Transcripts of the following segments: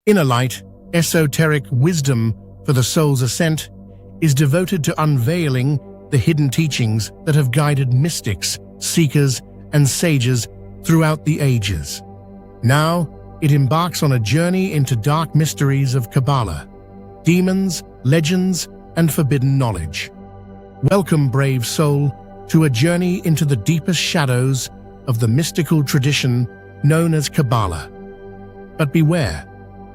Inner light, esoteric wisdom for the soul's ascent, is devoted to unveiling the hidden teachings that have guided mystics, seekers, and sages throughout the ages. Now, it embarks on a journey into dark mysteries of Kabbalah, demons, legends, and forbidden knowledge. Welcome, brave soul, to a journey into the deepest shadows of the mystical tradition known as Kabbalah. But beware,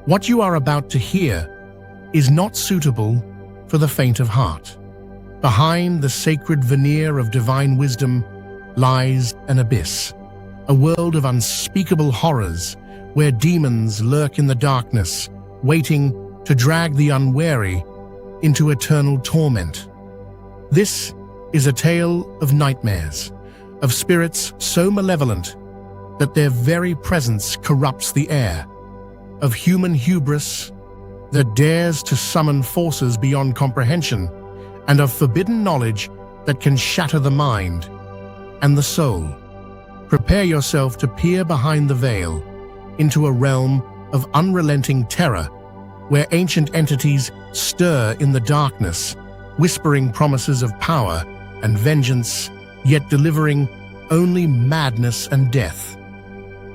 what you are about to hear is not suitable for the faint of heart. Behind the sacred veneer of divine wisdom lies an abyss, a world of unspeakable horrors where demons lurk in the darkness, waiting to drag the unwary into eternal torment. This is a tale of nightmares, of spirits so malevolent that their very presence corrupts the air, of human hubris that dares to summon forces beyond comprehension, and of forbidden knowledge that can shatter the mind and the soul. Prepare yourself to peer behind the veil into a realm of unrelenting terror, where ancient entities stir in the darkness, whispering promises of power and vengeance, yet delivering only madness and death.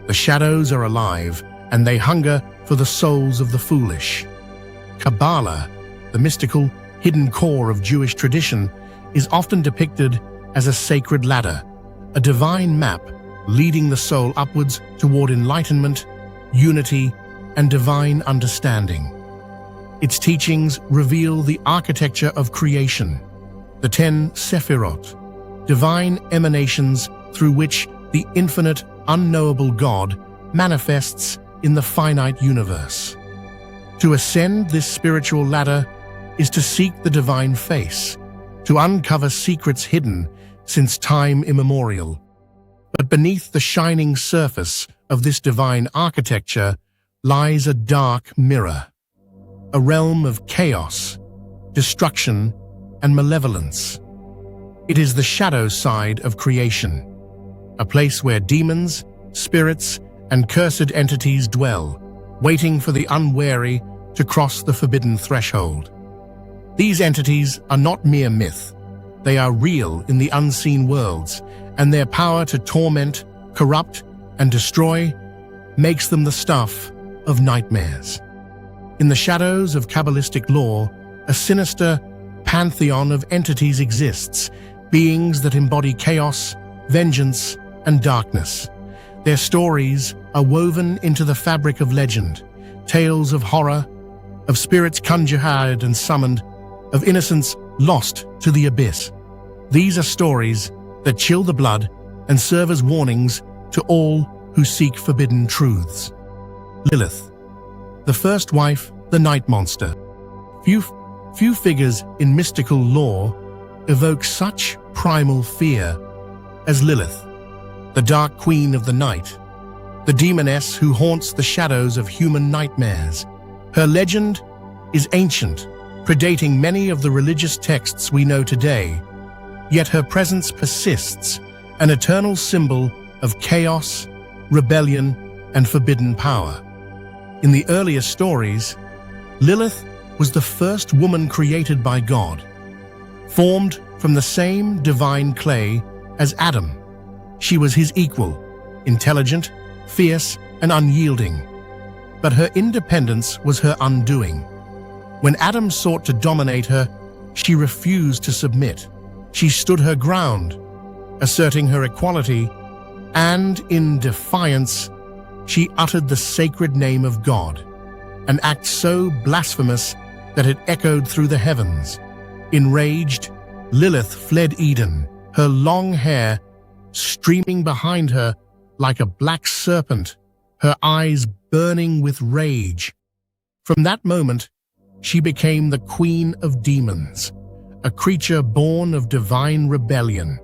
The shadows are alive, and they hunger for the souls of the foolish. Kabbalah, the mystical, hidden core of Jewish tradition, is often depicted as a sacred ladder, a divine map leading the soul upwards toward enlightenment, unity, and divine understanding. Its teachings reveal the architecture of creation, the 10 Sephirot, divine emanations through which the infinite, unknowable God manifests in the finite universe. To ascend this spiritual ladder is to seek the divine face, to uncover secrets hidden since time immemorial. But beneath the shining surface of this divine architecture lies a dark mirror, a realm of chaos, destruction, and malevolence. It is the shadow side of creation, a place where demons, spirits, and cursed entities dwell, waiting for the unwary to cross the forbidden threshold. These entities are not mere myth. They are real in the unseen worlds, and their power to torment, corrupt, and destroy makes them the stuff of nightmares. In the shadows of Kabbalistic lore, a sinister pantheon of entities exists, beings that embody chaos, vengeance, and darkness. Their stories are woven into the fabric of legend, tales of horror, of spirits conjured and summoned, of innocence lost to the abyss. These are stories that chill the blood and serve as warnings to all who seek forbidden truths. Lilith, the first wife, the night monster. Few figures in mystical lore evoke such primal fear as Lilith, the dark queen of the night, the demoness who haunts the shadows of human nightmares. Her legend is ancient, predating many of the religious texts we know today, yet her presence persists, an eternal symbol of chaos, rebellion, and forbidden power. In the earliest stories, Lilith was the first woman created by God, formed from the same divine clay as Adam. She was his equal, intelligent, fierce, and unyielding. But her independence was her undoing. When Adam sought to dominate her, she refused to submit. She stood her ground, asserting her equality, and in defiance, she uttered the sacred name of God, an act so blasphemous that it echoed through the heavens. Enraged, Lilith fled Eden, her long hair streaming behind her like a black serpent, her eyes burning with rage. From that moment, she became the queen of demons, a creature born of divine rebellion,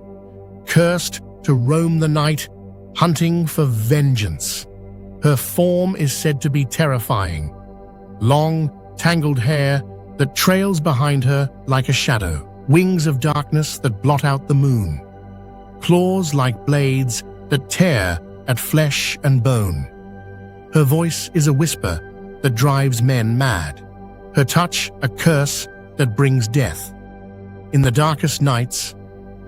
cursed to roam the night, hunting for vengeance. Her form is said to be terrifying, long, tangled hair that trails behind her like a shadow, wings of darkness that blot out the moon, claws like blades that tear at flesh and bone. Her voice is a whisper that drives men mad, her touch a curse that brings death. In the darkest nights,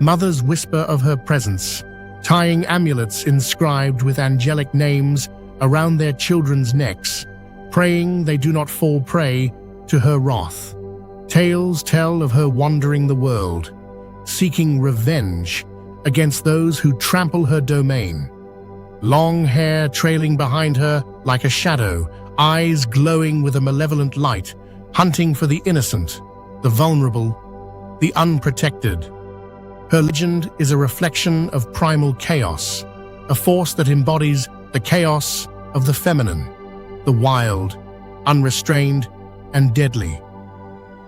mothers whisper of her presence, tying amulets inscribed with angelic names around their children's necks, praying they do not fall prey to her wrath. Tales tell of her wandering the world, seeking revenge against those who trample her domain. Long hair trailing behind her like a shadow, eyes glowing with a malevolent light, hunting for the innocent, the vulnerable, the unprotected. Her legend is a reflection of primal chaos, a force that embodies the chaos of the feminine, the wild, unrestrained, and deadly.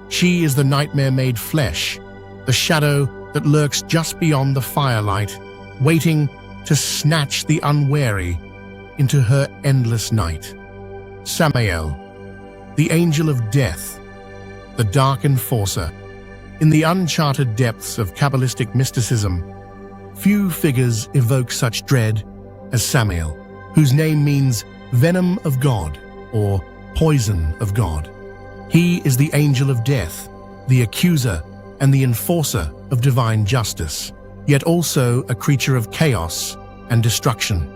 She is the nightmare made flesh, the shadow that lurks just beyond the firelight, waiting to snatch the unwary into her endless night. Samael, the angel of death, the dark enforcer. In the uncharted depths of Kabbalistic mysticism, few figures evoke such dread as Samael, whose name means venom of God or poison of God. He is the angel of death, the accuser and the enforcer of divine justice, yet also a creature of chaos and destruction.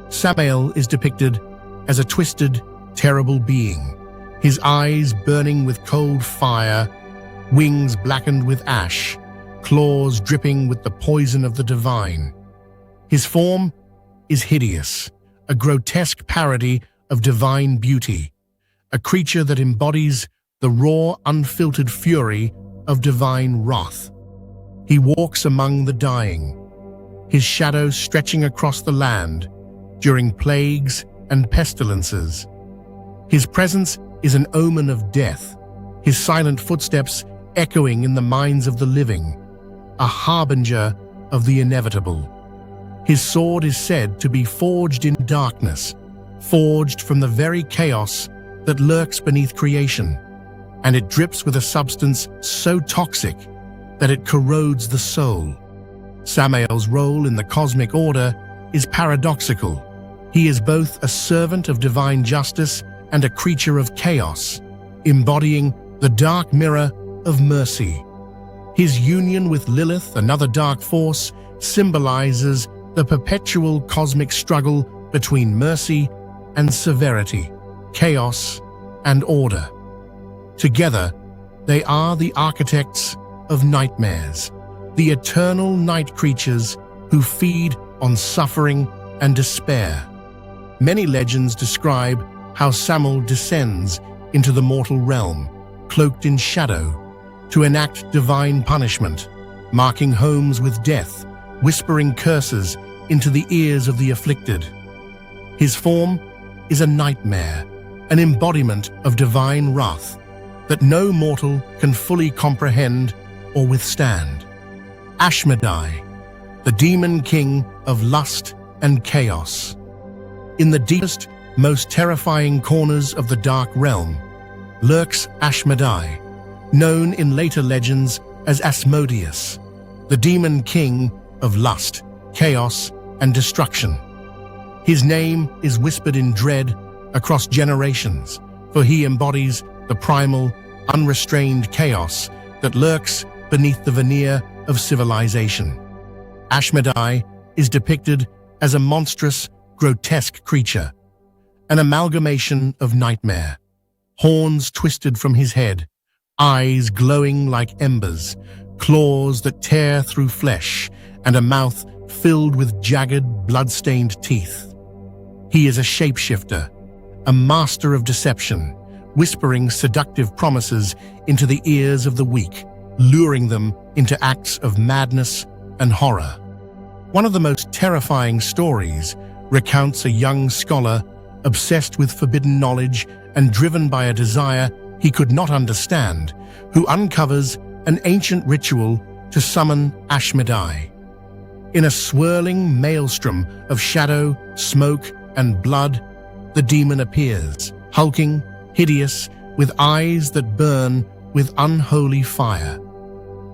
Samael is depicted as a twisted, terrible being, his eyes burning with cold fire, wings blackened with ash, claws dripping with the poison of the divine. His form is hideous, a grotesque parody of divine beauty, a creature that embodies the raw, unfiltered fury of divine wrath. He walks among the dying, his shadow stretching across the land during plagues and pestilences. His presence is an omen of death, his silent footsteps echoing in the minds of the living, a harbinger of the inevitable. His sword is said to be forged in darkness, forged from the very chaos that lurks beneath creation, and it drips with a substance so toxic that it corrodes the soul. Samael's role in the cosmic order is paradoxical. He is both a servant of divine justice and a creature of chaos, embodying the dark mirror of mercy. His union with Lilith, another dark force, symbolizes the perpetual cosmic struggle between mercy and severity, chaos and order. Together, they are the architects of nightmares, the eternal night creatures who feed on suffering and despair. Many legends describe how Samael descends into the mortal realm, cloaked in shadow, to enact divine punishment, marking homes with death, whispering curses into the ears of the afflicted. His form is a nightmare, an embodiment of divine wrath that no mortal can fully comprehend or withstand. Ashmedai, the demon king of lust and chaos. In the deepest, most terrifying corners of the dark realm lurks Ashmedai, known in later legends as Asmodeus, the demon king of lust, chaos, and destruction. His name is whispered in dread across generations, for he embodies the primal, unrestrained chaos that lurks beneath the veneer of civilization. Ashmedai is depicted as a monstrous, grotesque creature, an amalgamation of nightmare, horns twisted from his head, eyes glowing like embers, claws that tear through flesh, and a mouth filled with jagged, blood-stained teeth. He is a shapeshifter, a master of deception, whispering seductive promises into the ears of the weak, luring them into acts of madness and horror. One of the most terrifying stories recounts a young scholar obsessed with forbidden knowledge and driven by a desire he could not understand, who uncovers an ancient ritual to summon Ashmedai. In a swirling maelstrom of shadow, smoke, and blood, the demon appears, hulking, hideous, with eyes that burn with unholy fire.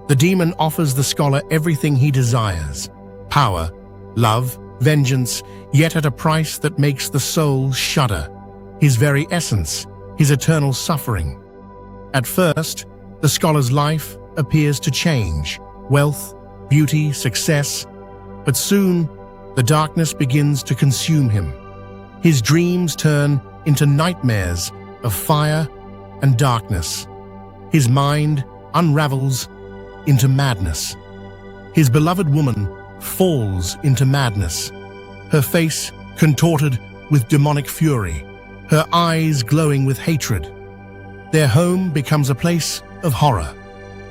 The demon offers the scholar everything he desires: power, love, vengeance, yet at a price that makes the soul shudder. His very essence his eternal suffering. At first, the scholar's life appears to change: wealth, beauty, success. But soon, the darkness begins to consume him. His dreams turn into nightmares of fire and darkness. His mind unravels into madness. His beloved woman falls into madness, her face contorted with demonic fury, her eyes glowing with hatred. Their home becomes a place of horror.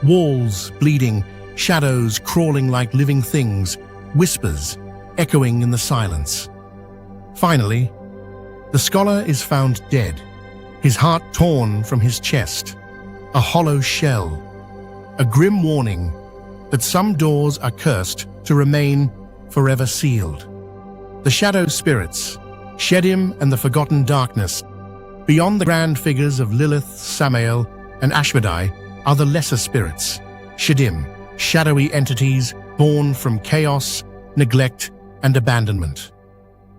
Walls bleeding, shadows crawling like living things, whispers echoing in the silence. Finally, the scholar is found dead, his heart torn from his chest, a hollow shell, a grim warning that some doors are cursed to remain forever sealed. The shadow spirits, Shedim and the forgotten darkness, beyond the grand figures of Lilith, Samael, and Ashmedai, are the lesser spirits, Shedim, shadowy entities born from chaos, neglect, and abandonment.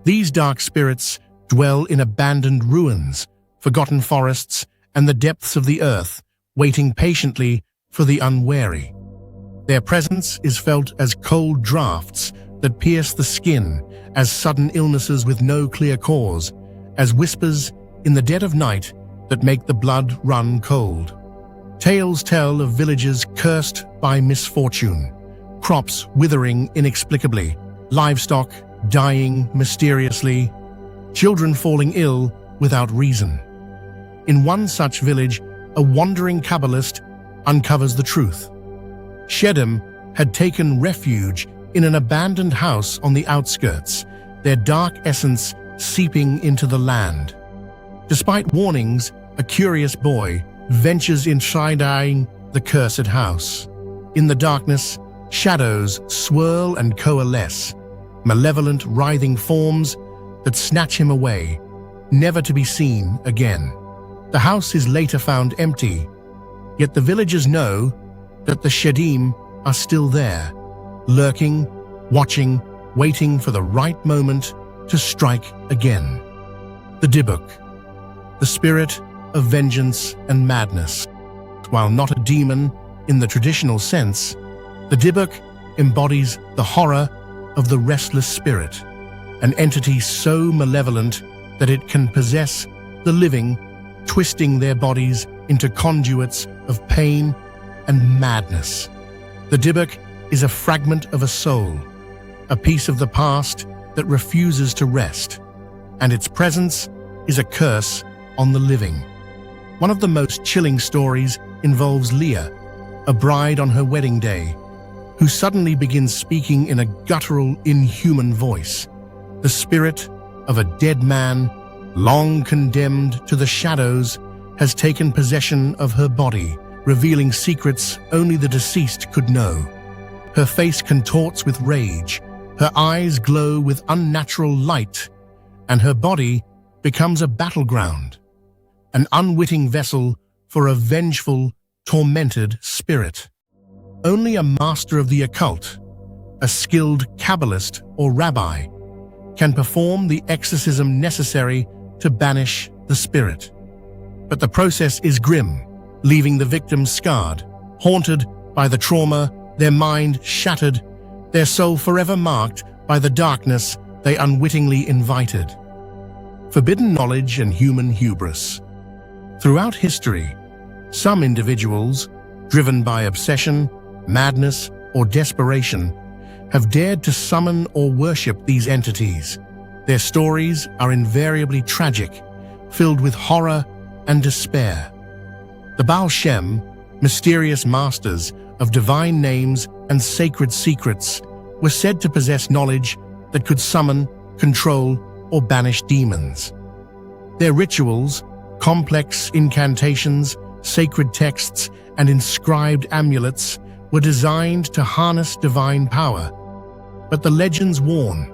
These dark spirits dwell in abandoned ruins, forgotten forests, and the depths of the earth, waiting patiently for the unwary. Their presence is felt as cold drafts that pierce the skin, as sudden illnesses with no clear cause, as whispers in the dead of night that make the blood run cold. Tales tell of villages cursed by misfortune, crops withering inexplicably, livestock dying mysteriously, children falling ill without reason. In one such village, a wandering Kabbalist uncovers the truth. Shedim had taken refuge in an abandoned house on the outskirts, their dark essence seeping into the land. Despite warnings, a curious boy ventures inside the cursed house. In the darkness, shadows swirl and coalesce, malevolent, writhing forms that snatch him away, never to be seen again. The house is later found empty, yet the villagers know that the Shedim are still there, lurking, watching, waiting for the right moment to strike again. The Dybbuk, the spirit of vengeance and madness. While not a demon in the traditional sense, the Dybbuk embodies the horror of the restless spirit, an entity so malevolent that it can possess the living, twisting their bodies into conduits of pain and madness. The Dybbuk is a fragment of a soul, a piece of the past that refuses to rest, and its presence is a curse on the living. One of the most chilling stories involves Leah, a bride on her wedding day, who suddenly begins speaking in a guttural, inhuman voice. The spirit of a dead man, long condemned to the shadows, has taken possession of her body, revealing secrets only the deceased could know. Her face contorts with rage, her eyes glow with unnatural light, and her body becomes a battleground, an unwitting vessel for a vengeful, tormented spirit. Only a master of the occult, a skilled Kabbalist or rabbi, can perform the exorcism necessary to banish the spirit. But the process is grim, leaving the victim scarred, haunted by the trauma, their mind shattered, their soul forever marked by the darkness they unwittingly invited. Forbidden knowledge and human hubris. Throughout history, some individuals, driven by obsession, madness, or desperation, have dared to summon or worship these entities. Their stories are invariably tragic, filled with horror and despair. The Baal Shem, mysterious masters of divine names and sacred secrets, were said to possess knowledge that could summon, control, or banish demons. Their rituals, complex incantations, sacred texts, and inscribed amulets were designed to harness divine power. But the legends warn,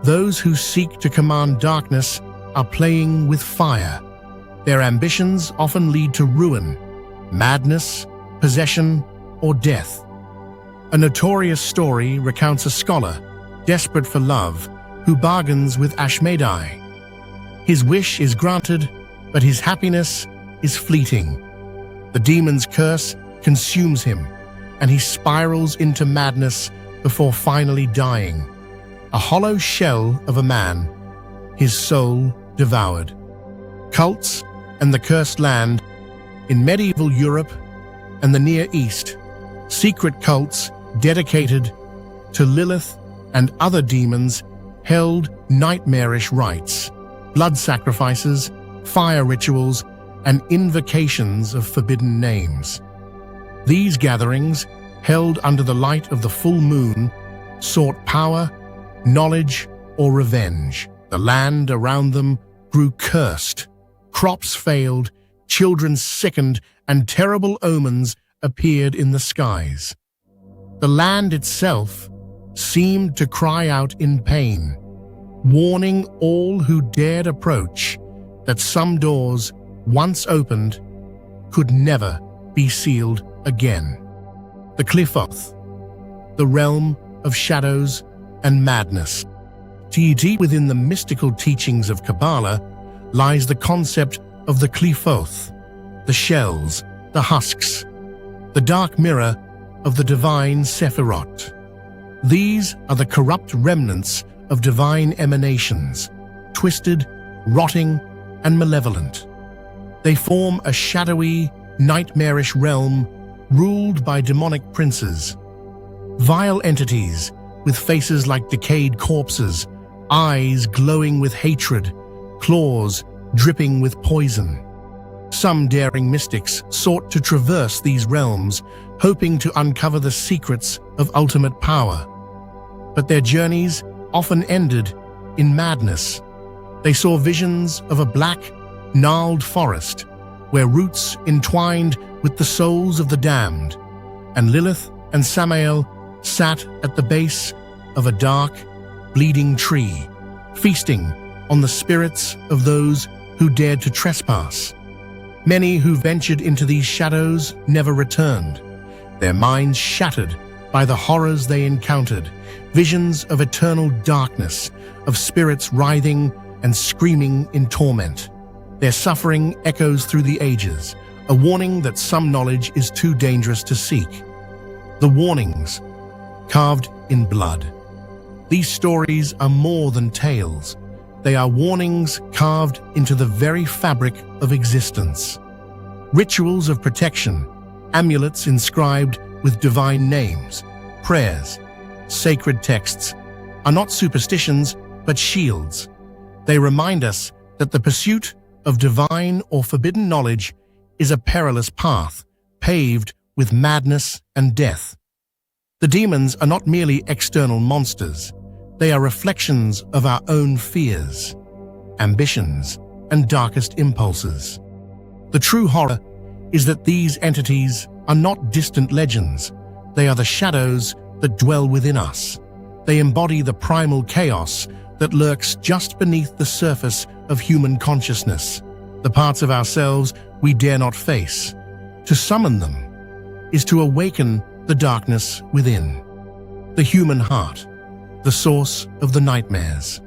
those who seek to command darkness are playing with fire. Their ambitions often lead to ruin, madness, possession, or death. A notorious story recounts a scholar, desperate for love, who bargains with Ashmedai. His wish is granted, but his happiness is fleeting. The demon's curse consumes him, and he spirals into madness before finally dying. A hollow shell of a man, his soul devoured. Cults and the Cursed Land. In medieval Europe and the Near East, secret cults dedicated to Lilith and other demons held nightmarish rites, blood sacrifices, fire rituals, and invocations of forbidden names. These gatherings, held under the light of the full moon, sought power, knowledge, or revenge. The land around them grew cursed. Crops failed, children sickened, and terrible omens appeared in the skies. The land itself seemed to cry out in pain, warning all who dared approach that some doors, once opened, could never be sealed again. The Qliphoth, the realm of shadows and madness. Deep within the mystical teachings of Kabbalah lies the concept of the Qliphoth, the shells, the husks, the dark mirror of the divine Sephiroth. These are the corrupt remnants of divine emanations, twisted, rotting, and malevolent. They form a shadowy, nightmarish realm ruled by demonic princes, vile entities with faces like decayed corpses, eyes glowing with hatred, claws dripping with poison. Some daring mystics sought to traverse these realms, hoping to uncover the secrets of ultimate power. But their journeys often ended in madness. They saw visions of a black, gnarled forest where roots entwined with the souls of the damned, and Lilith and Samael sat at the base of a dark, bleeding tree, feasting on the spirits of those who dared to trespass. Many who ventured into these shadows never returned, their minds shattered by the horrors they encountered, visions of eternal darkness, of spirits writhing and screaming in torment. Their suffering echoes through the ages, a warning that some knowledge is too dangerous to seek. The warnings, carved in blood. These stories are more than tales. They are warnings carved into the very fabric of existence. Rituals of protection, amulets inscribed with divine names, prayers, sacred texts, are not superstitions but shields. They remind us that the pursuit of divine or forbidden knowledge is a perilous path, paved with madness and death. The demons are not merely external monsters. They are reflections of our own fears, ambitions, and darkest impulses. The true horror is that these entities are not distant legends. They are the shadows that dwell within us. They embody the primal chaos that lurks just beneath the surface of human consciousness, the parts of ourselves we dare not face. To summon them is to awaken the darkness within. The human heart, the source of the nightmares.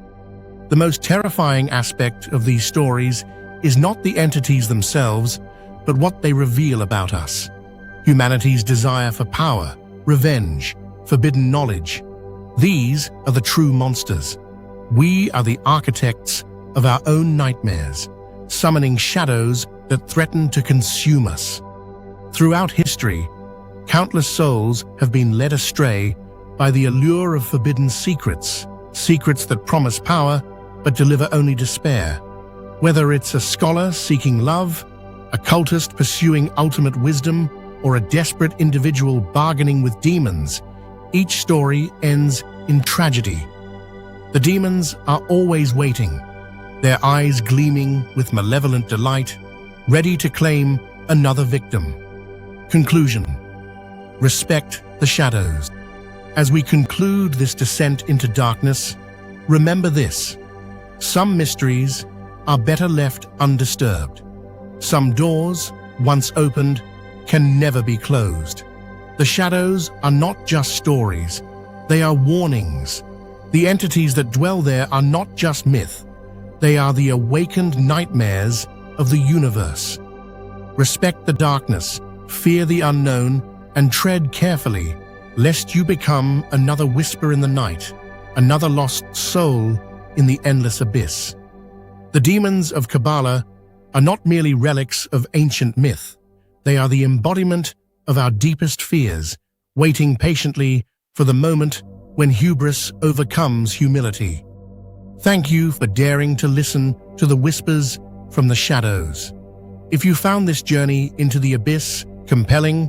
The most terrifying aspect of these stories is not the entities themselves, but what they reveal about us. Humanity's desire for power, revenge, forbidden knowledge. These are the true monsters. We are the architects of our own nightmares, summoning shadows that threaten to consume us. Throughout history, countless souls have been led astray by the allure of forbidden secrets, secrets that promise power but deliver only despair. Whether it's a scholar seeking love, a cultist pursuing ultimate wisdom, or a desperate individual bargaining with demons, each story ends in tragedy. The demons are always waiting, their eyes gleaming with malevolent delight, ready to claim another victim. Conclusion: respect the shadows. As we conclude this descent into darkness, remember this: some mysteries are better left undisturbed. Some doors, once opened, can never be closed. The shadows are not just stories, they are warnings. The entities that dwell there are not just myth, they are the awakened nightmares of the universe. Respect the darkness, fear the unknown, and tread carefully, lest you become another whisper in the night, another lost soul in the endless abyss. The demons of Kabbalah are not merely relics of ancient myth. They are the embodiment of our deepest fears, waiting patiently for the moment when hubris overcomes humility. Thank you for daring to listen to the whispers from the shadows. If you found this journey into the abyss compelling,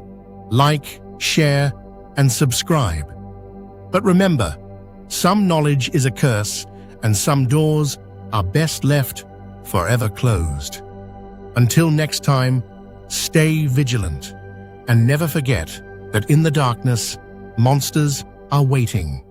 like, share, and subscribe. But remember, some knowledge is a curse, and some doors are best left forever closed. Until next time, stay vigilant, and never forget that in the darkness, monsters are waiting.